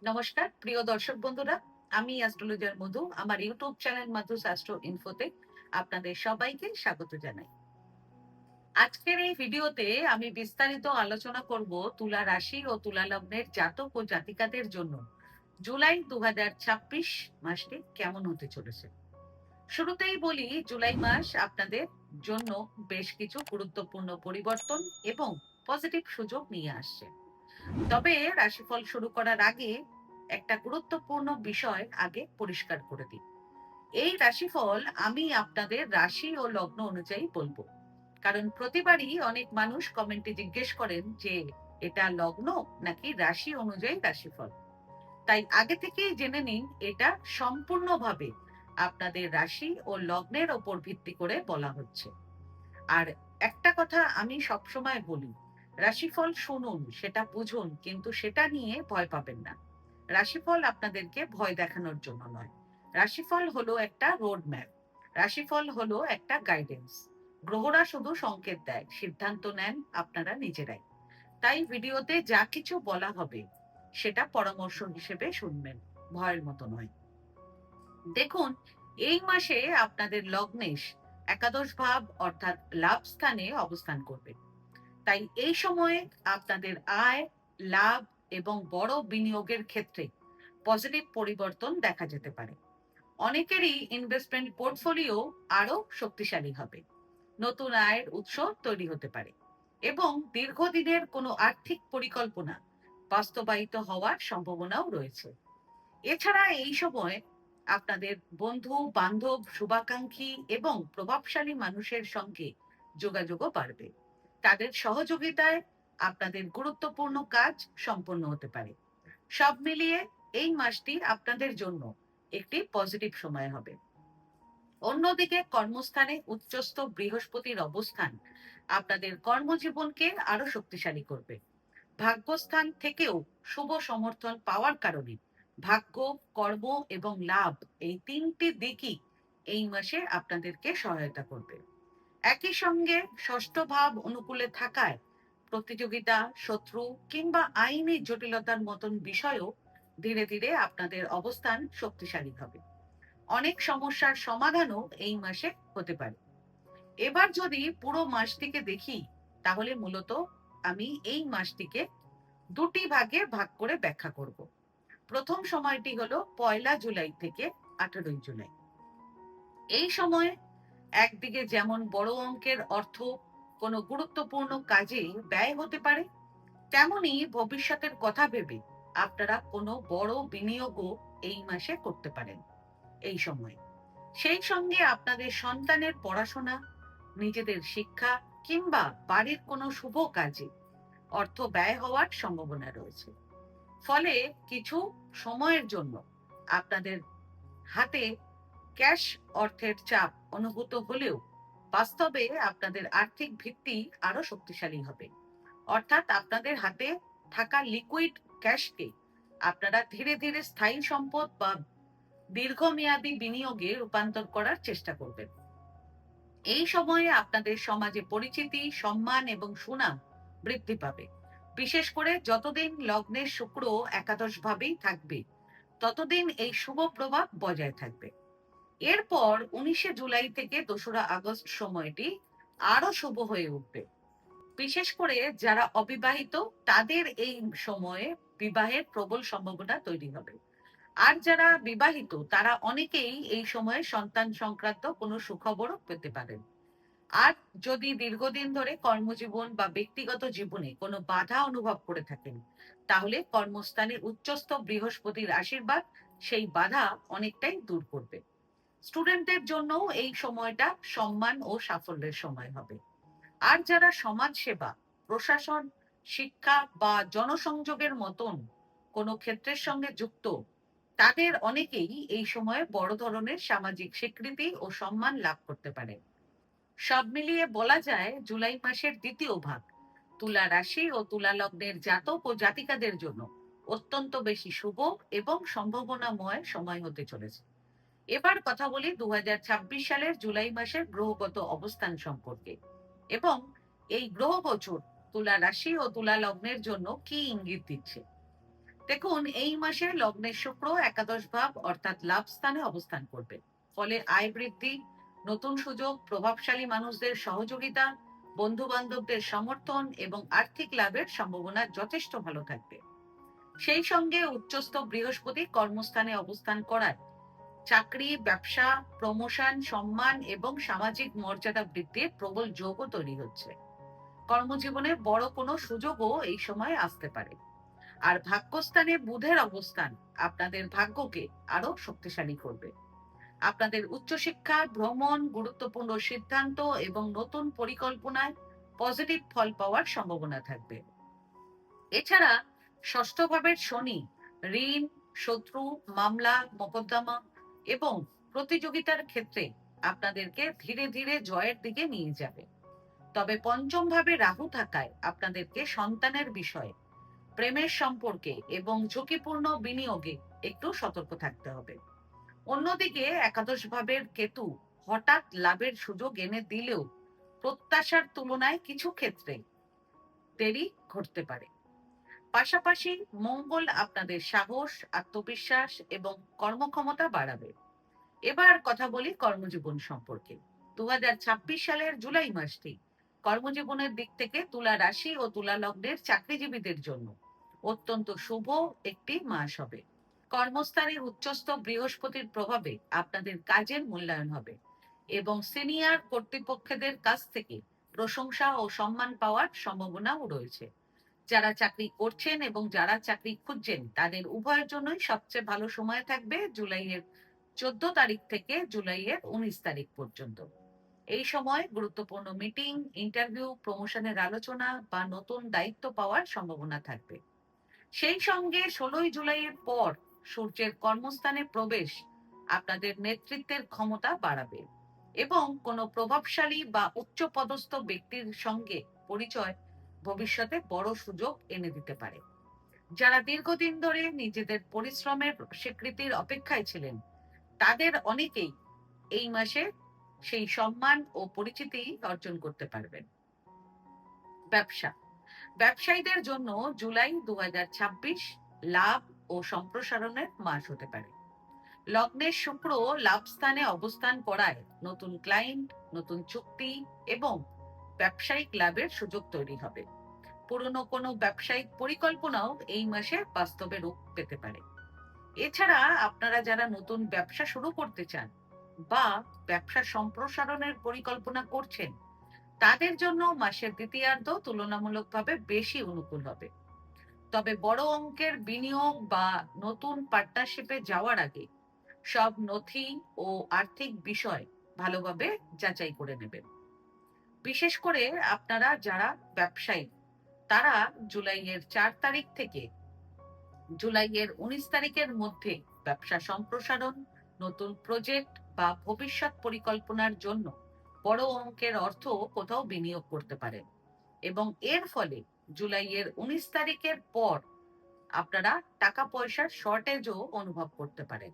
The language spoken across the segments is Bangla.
নমস্কার প্রিয় দর্শক বন্ধুরা, আমি অ্যাস্ট্রোলজার মধু। আমার ইউটিউব চ্যানেল মাধুস অ্যাস্ট্রো ইনফোতে আপনাদের সবাইকে স্বাগত জানাই। আজকের এই ভিডিওতে আমি বিস্তারিত আলোচনা করব তুলা রাশি ও তুলা লগ্নের জাতক ও জাতিকাদের জন্য জুলাই 2026 মাসটি কেমন হতে চলেছে। শুরুতেই বলি, জুলাই মাস আপনাদের জন্য বেশ কিছু গুরুত্বপূর্ণ পরিবর্তন এবং পজিটিভ সুযোগ নিয়ে আসছে। তবে রাশিফল শুরু করার আগে একটা গুরুত্বপূর্ণ বিষয় আগে পরিষ্কার করে দিই। এই রাশিফল আমি আপনাদের রাশি ও লগ্ন অনুযায়ী বলবো, কারণ প্রতিবারই অনেক মানুষ কমেন্টে জিজ্ঞেস করেন যে এটা লগ্ন নাকি রাশি অনুযায়ী রাশিফল। তাই আগে থেকেই জেনে নিন, এটা সম্পূর্ণভাবে আপনাদের রাশি ও লগ্নের ওপর ভিত্তি করে বলা হচ্ছে। আর একটা কথা আমি সবসময় বলি, রাশিফল শুনুন, সেটা বুঝুন, কিন্তু সেটা নিয়ে ভয় পাবেন না। রাশিফল আপনাদেরকে ভয় দেখানোর জন্য নয়। রাশিফল হলো একটা রোড ম্যাপ। রাশিফল হলো একটা গাইডেন্স। গ্রহরা শুধু সংকেত দেয়, সিদ্ধান্ত নেন আপনারা নিজেরাই। তাই ভিডিওতে যা কিছু বলা হবে সেটা পরামর্শ হিসেবে শুনবেন, ভয়ের মতো নয়। দেখুন, এই মাসে আপনাদের লগ্নেশ একাদশ ভাব অর্থাৎ লাভ স্থানে অবস্থান করবে। তাই এই সময়ে আপনাদের আয়, লাভ এবং বড় বিনিয়োগের ক্ষেত্রে পজিটিভ পরিবর্তন দেখা যেতে পারে। অনেকেরই ইনভেস্টমেন্ট পোর্টফোলিও আরো শক্তিশালী হবে। নতুন আয়ের উৎস তৈরি হতে পারে এবং দীর্ঘদিনের কোনো আর্থিক পরিকল্পনা বাস্তবায়িত হওয়ার সম্ভাবনাও রয়েছে। এছাড়া এই সময় আপনাদের বন্ধু বান্ধব, শুভাকাঙ্ক্ষী এবং প্রভাবশালী মানুষের সঙ্গে যোগাযোগও বাড়বে। তাদের সহযোগিতায় আপনাদের গুরুত্বপূর্ণ কাজ সম্পন্ন হতে পারে। সব মিলিয়ে এই মাসটি আপনাদের জন্য একটি পজিটিভ সময় হবে। অন্যদিকে কর্মস্থানে উচ্চস্থ বৃহস্পতির অবস্থান আপনাদের কর্মজীবনকে আরো শক্তিশালী করবে। ভাগ্যস্থান থেকেও শুভ সমর্থন পাওয়ার কারণে ভাগ্য, কর্ম এবং লাভ, এই তিনটি দিকই এই মাসে আপনাদেরকে সহায়তা করবে। একই সঙ্গে ষষ্ঠ ভাব অনুকূলে থাকায় প্রতিযোগিতা, শত্রু কিংবা আইনি জটিলতার মতন বিষয়ও ধীরে ধীরে আপনাদের অবস্থান শক্তিশালী হবে। অনেক সমস্যার সমাধানও এই মাসে হতে পারে। এবার যদি পুরো মাসটিকে দেখি, তাহলে মূলত আমি এই মাসটিকে দুটি ভাগে ভাগ করে ব্যাখ্যা করব। প্রথম সময়টি হলো 1 জুলাই থেকে 18 জুলাই। এই সময়ে একদিকে যেমন বড় অঙ্কের অর্থ কোনো গুরুত্বপূর্ণ কাজে ব্যয় হতে পারে, তেমনি ভবিষ্যতের কথা ভেবে আপনারা কোনো বড় বিনিয়োগও এই মাসে করতে পারেন এই সময়। সেই সঙ্গে আপনাদের সন্তানের পড়াশোনা, নিজেদের শিক্ষা কিংবা বাড়ির কোনো শুভ কাজে অর্থ ব্যয় হওয়ার সম্ভাবনা রয়েছে। ফলে কিছু সময়ের জন্য আপনাদের হাতে ক্যাশ অর্থের চাপ অনুভূত হলেও বাস্তবে আপনাদের আর্থিক ভিত্তি আরো শক্তিশালী হবে। অর্থাৎ আপনাদের হাতে থাকা লিকুইড ক্যাশকে আপনারা ধীরে ধীরে স্থায়ী সম্পদ বা দীর্ঘমেয়াদী বিনিয়োগে রূপান্তর করার চেষ্টা করবেন। এই সময়ে আপনাদের সমাজে পরিচিতি, সম্মান এবং সুনাম বৃদ্ধি পাবে। বিশেষ করে যতদিন লগ্নের শুক্র একাদশ ভাবেই থাকবে, ততদিন এই শুভ প্রভাব বজায় থাকবে। এরপর 19 জুলাই থেকে 2রা আগস্ট সময়টি আরো শুভ হয়ে উঠবে। বিশেষ করে যারা অবিবাহিত, তাদের এই সময়ে বিবাহের প্রবল সম্ভাবনা তৈরি হবে। আর যারা বিবাহিত, তারা অনেকেই এই সময়ে সন্তান সংক্রান্ত কোনো সুখবরও পেতে পারেন। আর যদি দীর্ঘদিন ধরে কর্মজীবন বা ব্যক্তিগত জীবনে কোনো বাধা অনুভব করে থাকেন, তাহলে কর্মস্থানে উচ্চস্থ বৃহস্পতির আশীর্বাদ সেই বাধা অনেকটাই দূর করবে। স্টুডেন্টদের জন্য এই সময়টা সম্মান ও সাফল্যের সময় হবে। আর যারা সমাজ সেবা, প্রশাসন, শিক্ষা বা জনসংযোগের মতন কোনো ক্ষেত্রের সঙ্গে যুক্ত, তাদের অনেকেই এই সময়ে বড় ধরনের সামাজিক স্বীকৃতি ও সম্মান লাভ করতে পারে। সব মিলিয়ে বলা যায়, জুলাই মাসের দ্বিতীয় ভাগ তুলা রাশি ও তুলা লগ্নের জাতক ও জাতিকাদের জন্য অত্যন্ত বেশি শুভ এবং সম্ভাবনাময় সময় হতে চলেছে। এবার কথা বলি 2026 সালের জুলাই মাসের গ্রহগত অবস্থান সম্পর্কে এবং এই গ্রহ গোচর তুলা রাশি ও তুলা লগ্নের জন্য কি ইঙ্গিত দিচ্ছে। দেখুন, এই মাসে লগ্নের শুক্র একাদশ ভাব অর্থাৎ লাভ স্থানে অবস্থান করবে। ফলে আয় বৃদ্ধি, নতুন সুযোগ, প্রভাবশালী মানুষদের সহযোগিতা, বন্ধু বান্ধবদের সমর্থন এবং আর্থিক লাভের সম্ভাবনা যথেষ্ট ভালো থাকবে। সেই সঙ্গে উচ্চস্থ বৃহস্পতি কর্মস্থানে অবস্থান করায় চাকরি, ব্যবসা, প্রমোশন, সম্মান এবং সামাজিক মর্যাদা বৃদ্ধির প্রবল যোগও তৈরি হচ্ছে। কর্মজীবনে বড় কোনো সুযোগও এই সময় আসতে পারে। আর ভাগ্যস্থানে বুধের অবস্থান আপনাদের ভাগ্যকে আরো শক্তিশালী করবে। আপনাদের উচ্চশিক্ষা, ভ্রমণ, গুরুত্বপূর্ণ সিদ্ধান্ত এবং নতুন পরিকল্পনায় পজিটিভ ফল পাওয়ার সম্ভাবনা থাকবে। এছাড়া ষষ্ঠ ভাবের শনি ঋণ, শত্রু, মামলা, মোকদ্দমা এবং প্রতিযোগিতার ক্ষেত্রে আপনাদেরকে ধীরে ধীরে জয়ের দিকে নিয়ে যাবে। তবে পঞ্চম ভাবে রাহু থাকায় আপনাদেরকে সন্তানের বিষয়ে, প্রেমের সম্পর্কে এবং ঝুঁকিপূর্ণ বিনিয়োগে একটু সতর্ক থাকতে হবে। অন্যদিকে একাদশ ভাবের কেতু হঠাৎ লাভের সুযোগ এনে দিলেও প্রত্যাশার তুলনায় কিছু ক্ষেত্রে দেরি ঘটতে পারে। পাশাপাশি মঙ্গল আপনাদের সাহস, আত্মবিশ্বাস এবং কর্মক্ষমতা বাড়াবে। এবার কথা বলি কর্মজীবন সম্পর্কে। 2026 সালের জুলাই মাসটি কর্মজীবনের দিক থেকে তুলা রাশি ও তুলা লগ্নের চাকরিজীবীদের জন্য অত্যন্ত শুভ একটি মাস হবে। কর্মস্থানে উচ্চস্থ বৃহস্পতির প্রভাবে আপনাদের কাজের মূল্যায়ন হবে এবং সিনিয়র কর্তৃপক্ষদের কাছ থেকে প্রশংসা ও সম্মান পাওয়ার সম্ভাবনাও রয়েছে। যারা চাকরি করছেন এবং যারা চাকরি খুঁজছেন তাদের উভয়ের জন্যই সবচেয়ে ভালো সময় থাকবে জুলাইয়ের 14 তারিখ থেকে জুলাইয়ের 19 তারিখ পর্যন্ত। এই সময় গুরুত্বপূর্ণ মিটিং, ইন্টারভিউ, প্রমোশনের আলোচনা বা নতুন দায়িত্ব পাওয়ার সম্ভাবনা থাকবে। সেই সঙ্গে 16 জুলাইয়ের পর সূর্যের কর্মস্থানে প্রবেশ আপনাদের নেতৃত্বের ক্ষমতা বাড়াবে এবং কোনো প্রভাবশালী বা উচ্চপদস্থ ব্যক্তির সঙ্গে পরিচয় ভবিষ্যতে বড় সুযোগ এনে দিতে পারে। যারা দীর্ঘদিন ধরে নিজেদের পরিশ্রমের স্বীকৃতির অপেক্ষায় ছিলেন তাদের অনেকেই এই মাসে সেই সম্মান ও পরিচিতি অর্জন করতে পারবেন। ব্যবসা, ব্যবসায়ীদের জন্য জুলাই 2026 লাভ ও সম্প্রসারণের মাস হতে পারে। লগ্নের শুক্র লাভ স্থানে অবস্থান করায় নতুন ক্লায়েন্ট, নতুন চুক্তি এবং ব্যবসায়িক লাভের সুযোগ তৈরি হবে। পুরনো কোনো ব্যবসায়িক পরিকল্পনাও এই মাসে বাস্তবে রূপ পেতে পারে। এছাড়া আপনারা যারা নতুন ব্যবসা শুরু করতে চান বা ব্যবসা সম্প্রসারণের পরিকল্পনা করছেন তাদের জন্য মাসের দ্বিতীয়ার্ধ তুলনামূলকভাবে বেশি অনুকূল হবে। তবে বড় অঙ্কের বিনিয়োগ বা নতুন পার্টনারশিপে যাওয়ার আগে সব নথি ও আর্থিক বিষয় ভালোভাবে যাচাই করে নেবেন। বিশেষ করে আপনারা যারা ব্যবসায়ী তারা জুলাইয়ের 4 তারিখ থেকে জুলাইয়ের 19 তারিখের মধ্যে ব্যবসা সম্প্রসারণ, নতুন প্রজেক্ট বা ভবিষ্যৎ পরিকল্পনার জন্য বড় অঙ্কের অর্থ কোথাও বিনিয়োগ করতে পারেন এবং এর ফলে জুলাইয়ের 19 তারিখের পর আপনারা টাকা পয়সার শর্টেজও অনুভব করতে পারেন।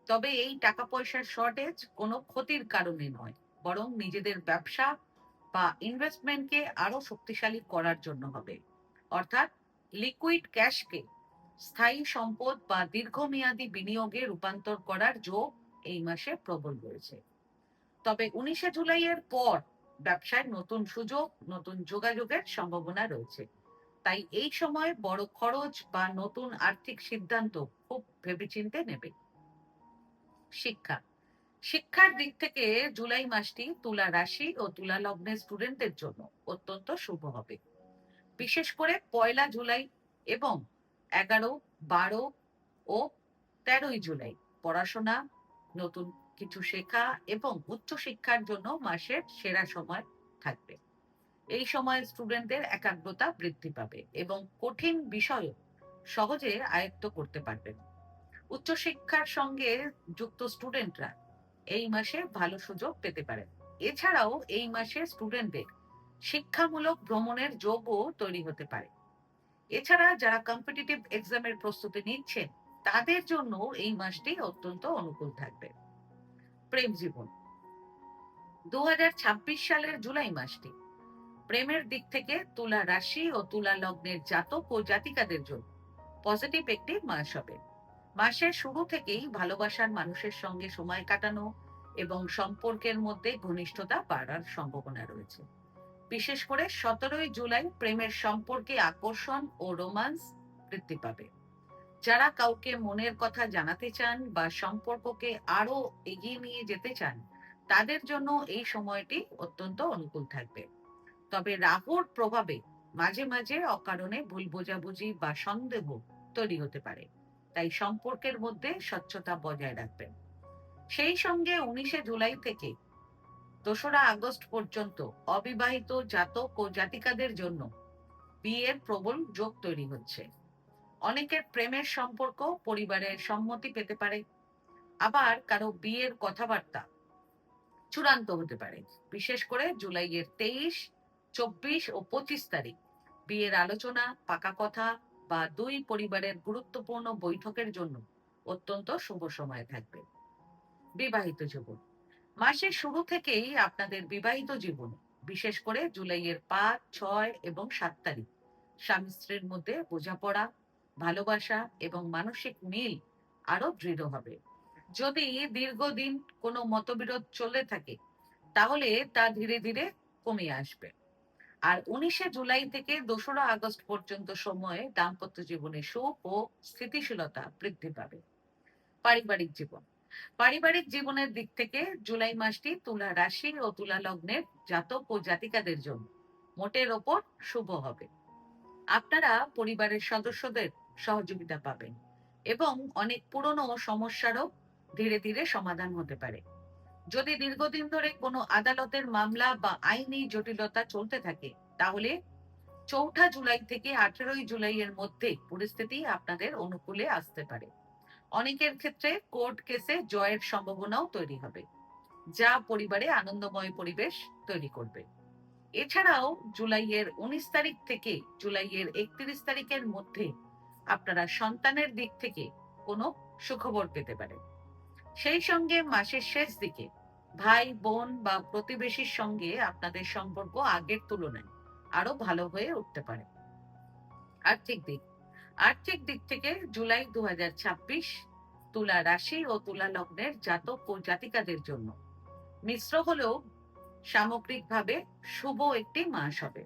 তবে এই টাকা পয়সার শর্টেজ কোনো ক্ষতির কারণে নয়, বরং নিজেদের ব্যবসা বা ইনভেস্টমেন্টকে আরো শক্তিশালী করার জন্য হবে। অর্থাৎ লিকুইড ক্যাশকে স্থায়ী সম্পদ বা দীর্ঘমেয়াদী বিনিয়োগে রূপান্তর করার যোগ এই মাসে প্রবল রয়েছে। তবে 19 জুলাইয়ের পর ব্যবসায় নতুন সুযোগ, নতুন যোগাযোগের সম্ভাবনা রয়েছে। তাই এই সময় বড় খরচ বা নতুন আর্থিক সিদ্ধান্ত খুব ভেবেচিন্তে নেবে। শিক্ষা, শিক্ষার দিক থেকে জুলাই মাসটি তুলা রাশি ও তুলা লগ্নের স্টুডেন্টদের জন্য অত্যন্ত শুভ হবে। বিশেষ করে 1 জুলাই এবং 11, 12 ও 13 জুলাই পড়াশোনা, নতুন কিছু শেখা এবং উচ্চশিক্ষার জন্য মাসের সেরা সময় থাকবে। এই সময় স্টুডেন্টদের একাগ্রতা বৃদ্ধি পাবে এবং কঠিন বিষয়ও সহজে আয়ত্ত করতে পারবেন। উচ্চশিক্ষার সঙ্গে যুক্ত স্টুডেন্টরা এই মাসে ভালো সুযোগ পেতে পারেন। এছাড়াও এই মাসে স্টুডেন্টদের শিক্ষামূলক ভ্রমণের যোগও তৈরি হতে পারে। এছাড়া যারা কম্পিটিটিভ এক্সামের প্রস্তুতি নিচ্ছেন তাদের জন্য এই মাসটি অত্যন্ত অনুকূল থাকবে। প্রেম জীবন, 2026 সালের জুলাই মাসটি প্রেমের দিক থেকে তুলা রাশি ও তুলা লগ্নের জাতক ও জাতিকাদের জন্য পজিটিভ একটি মাস হবে। মাসের শুরু থেকেই ভালোবাসার মানুষের সঙ্গে সময় কাটানো এবং সম্পর্কের মধ্যে ঘনিষ্ঠতা বাড়ার সম্ভাবনা রয়েছে। বিশেষ করে 17ই জুলাই প্রেমের সম্পর্কে আকর্ষণ ও রোমান্স বৃদ্ধি পাবে। যারা কাউকে মনের কথা জানাতে চান বা সম্পর্ককে আরো এগিয়ে নিয়ে যেতে চান, তাদের জন্য এই সময়টি অত্যন্ত অনুকূল থাকবে। তবে রাহুর প্রভাবে মাঝে মাঝে অকারণে ভুল বোঝাবুঝি বা সন্দেহ তৈরি হতে পারে, তাই সম্পর্কের মধ্যে স্বচ্ছতা বজায় রাখবেন। সেই সঙ্গে 19শে জুলাই থেকে 2রা আগস্ট পর্যন্ত অবিবাহিত জাতক ও জাতিকাদের জন্য বিয়ের প্রবল যোগ তৈরি হচ্ছে। অনেকের প্রেমের সম্পর্ক পরিবারের সম্মতি পেতে পারে, আবার কারো বিয়ের কথাবার্তা চূড়ান্ত হতে পারে। বিশেষ করে জুলাইয়ের 23, 24 ও 25 তারিখ বিয়ের আলোচনা, পাকা কথা বা দুই পরিবারের গুরুত্বপূর্ণ বৈঠকের জন্য অত্যন্ত শুভ সময় থাকবে। বিবাহিত জীবন, মাসের শুরু থেকেই আপনাদের বিবাহিত জীবন, বিশেষ করে জুলাইয়ের 5, 6 এবং 7 তারিখ স্বামী স্ত্রীর মধ্যে বোঝাপড়া, ভালোবাসা এবং মানসিক মিল আরো দৃঢ় হবে। যদি দীর্ঘদিন কোনো মতবিরোধ চলে থাকে, তাহলে তা ধীরে ধীরে কমে আসবে। আর 19শে জুলাই থেকে 2রা আগস্ট পর্যন্ত সময়ে দাম্পত্য জীবনে সুখ ও স্থিতিশীলতা বৃদ্ধি পাবে। পারিবারিক জীবন, পারিবারিক জীবনের দিক থেকে জুলাই মাসটি তুলা রাশি ও তুলা লগ্নের জাতক ও জাতিকাদের জন্য মোটের ওপর শুভ হবে। আপনারা পরিবারের সদস্যদের সহযোগিতা পাবেন এবং অনেক পুরনো সমস্যারও ধীরে ধীরে সমাধান হতে পারে। যদি দীর্ঘদিন ধরে কোনো আদালতের মামলা বা আইনি জটিলতা চলতে থাকে, তাহলে 4ঠা জুলাই থেকে 18ই জুলাই এর মধ্যে পরিস্থিতি আপনাদের অনুকূলে আসতে পারে। অনেকের ক্ষেত্রে কোর্ট কেসে জয়ের সম্ভাবনাও তৈরি হবে, যা পরিবারে আনন্দময় পরিবেশ তৈরি করবে। এছাড়াও জুলাইয়ের 19 তারিখ থেকে জুলাইয়ের 31 তারিখের মধ্যে আপনারা সন্তানের দিক থেকে কোনো সুখবর পেতে পারেন। সেই সঙ্গে মাসের শেষ দিকে ভাই বোন বা প্রতিবেশীর সঙ্গে আপনাদের সম্পর্ক আগের তুলনায় আরো ভালো হয়ে উঠতে পারে। আর্থিক দিক, আর্থিক দিক থেকে জুলাই 2026 তুলা রাশি ও তুলা লগ্নের জাতক ও জাতিকাদের জন্য মিশ্র হলেও সামগ্রিকভাবে শুভ একটি মাস হবে।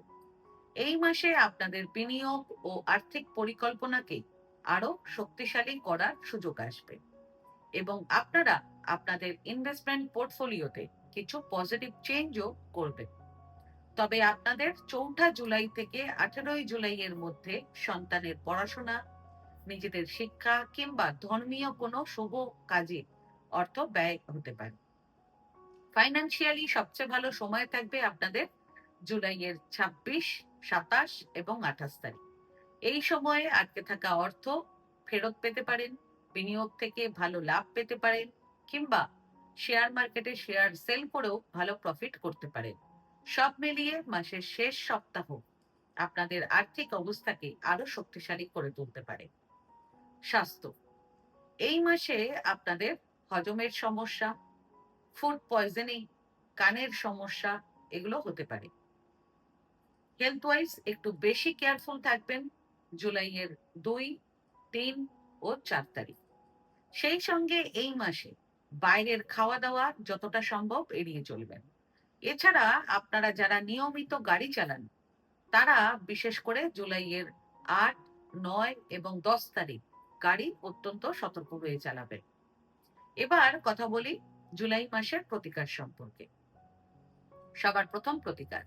এই মাসে আপনাদের বিনিয়োগ ও আর্থিক পরিকল্পনাকে আরো শক্তিশালী করার সুযোগ আসবে এবং আপনারা আপনাদের ইনভেস্টমেন্ট পোর্টফোলিওতে কিছু পজিটিভ চেঞ্জও করবেন। তবে আপনাদের 4ঠা জুলাই থেকে 18ই জুলাই এর মধ্যে সন্তানের পড়াশোনা, নিজেদের শিক্ষা কিংবা ধর্মীয় কোনো শুভ কাজে অর্থ ব্যয় হতে পারে। ফাইন্যান্সিয়ালি সবচেয়ে ভালো সময় থাকবে আপনাদের জুলাইয়ের 26, 27 এবং 28 তারিখ। এই সময়ে আটকে থাকা অর্থ ফেরত পেতে পারেন, বিনিয়োগ থেকে ভালো লাভ পেতে পারেন কিংবা শেয়ার মার্কেটে শেয়ার সেল করেও ভালো প্রফিট করতে পারেন। সব মিলিয়ে মাসের শেষ সপ্তাহ আপনাদের আর্থিক অবস্থাকে আরো শক্তিশালী করে তুলতে পারে। স্বাস্থ্য, এই মাসে আপনাদের হজমের সমস্যা, ফুড পয়জনিং, কানের সমস্যা এগুলো হতে পারে। হেলথ ওয়াইজ একটু বেশি কেয়ারফুল থাকবেন জুলাইয়ের 2, 3 ও 4 তারিখ। সেই সঙ্গে এই মাসে বাইরের খাওয়া দাওয়া যতটা সম্ভব এড়িয়ে চলবেন। এছাড়া আপনারা যারা নিয়মিত গাড়ি চালান, তারা বিশেষ করে জুলাইয়ের 8, 9 এবং 10 তারিখ গাড়ি অত্যন্ত সতর্ক হয়ে চালাবেন। এবার কথা বলি জুলাই মাসের প্রতিকার সম্পর্কে। সবার প্রথম প্রতিকার,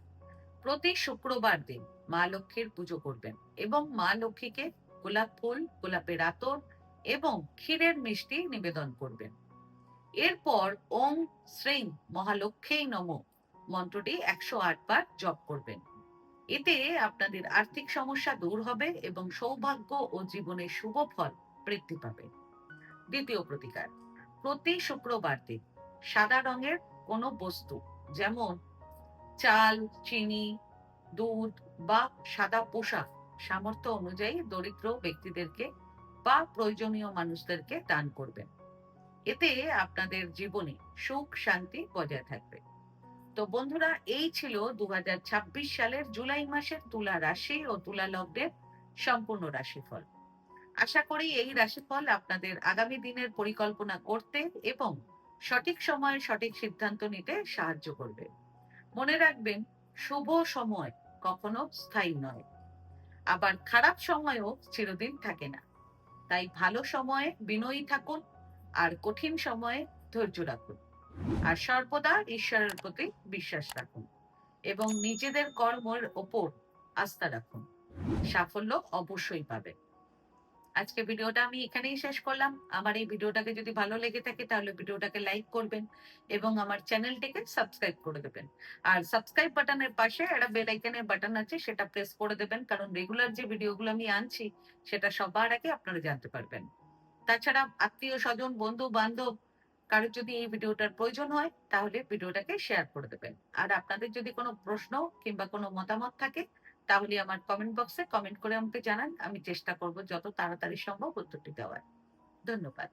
প্রতি শুক্রবার দিন মা লক্ষ্মীর পুজো করবেন এবং মা লক্ষ্মীকে গোলাপ ফুল, গোলাপের আতর এবং ক্ষীরের মিষ্টি নিবেদন করবেন। এরপর ওম শ্রীং মহালক্ষ্মী নমঃ মন্ত্রটি 108 বার জপ করবেন। এতে আপনাদের আর্থিক সমস্যা দূর হবে এবং সৌভাগ্য ও জীবনের শুভ ফল বৃদ্ধি পাবে। দ্বিতীয় প্রতিকার, প্রতি শুক্রবার দিন সাদা রঙের কোনো বস্তু, যেমন চাল, চিনি, দুধ বা সাদা পোশাক সামর্থ্য অনুযায়ী দরিদ্র ব্যক্তিদেরকে বা প্রয়োজনীয় মানুষদেরকে দান করবেন। এতে আপনাদের জীবনে সুখ শান্তি বজায় থাকবে। তো বন্ধুরা, এই ছিল 2026 সালের জুলাই মাসের তুলা রাশি ও তুলা লগ্নের সম্পূর্ণ রাশিফল। আশা করি এই রাশিফল আপনাদের আগামী দিনের পরিকল্পনা করতে এবং সঠিক সময়ে সঠিক সিদ্ধান্ত নিতে সাহায্য করবে। মনে রাখবেন, শুভ সময় কখনো স্থায়ী নয়, আবার খারাপ সময়ও চিরদিন থাকে না। তাই ভালো সময়ে বিনয়ী থাকুন, আর কঠিন সময়ে ধৈর্য রাখুন। আর সর্বদা ঈশ্বরের প্রতি বিশ্বাস রাখুন এবং নিজেদের কর্মের ওপর আস্থা রাখুন। সাফল্য অবশ্যই পাবেন। আজকে ভিডিওটা আমি এখানেই শেষ করলাম। আমার এই ভিডিওটাকে যদি ভালো লেগে থাকে তাহলে ভিডিওটাকে লাইক করবেন এবং আমার চ্যানেলটিকে সাবস্ক্রাইব করে দেবেন। আর সাবস্ক্রাইব বাটনের পাশে একটা বেল আইকনের বাটন আছে, সেটা প্রেস করে দেবেন, কারণ রেগুলার যে ভিডিওগুলো আমি আনছি সেটা সবার আগে আপনারা জানতে পারবেন। তাছাড়া আত্মীয় স্বজন, বন্ধু বান্ধব কারোর যদি এই ভিডিওটার প্রয়োজন হয় তাহলে ভিডিওটাকে শেয়ার করে দেবেন। আর আপনাদের যদি কোনো প্রশ্ন কিংবা কোনো মতামত থাকে তাহলে আমার কমেন্ট বক্সে কমেন্ট করে আমাকে জানান। আমি চেষ্টা করব যত তাড়াতাড়ি সম্ভব উত্তরটি দেওয়ার। ধন্যবাদ।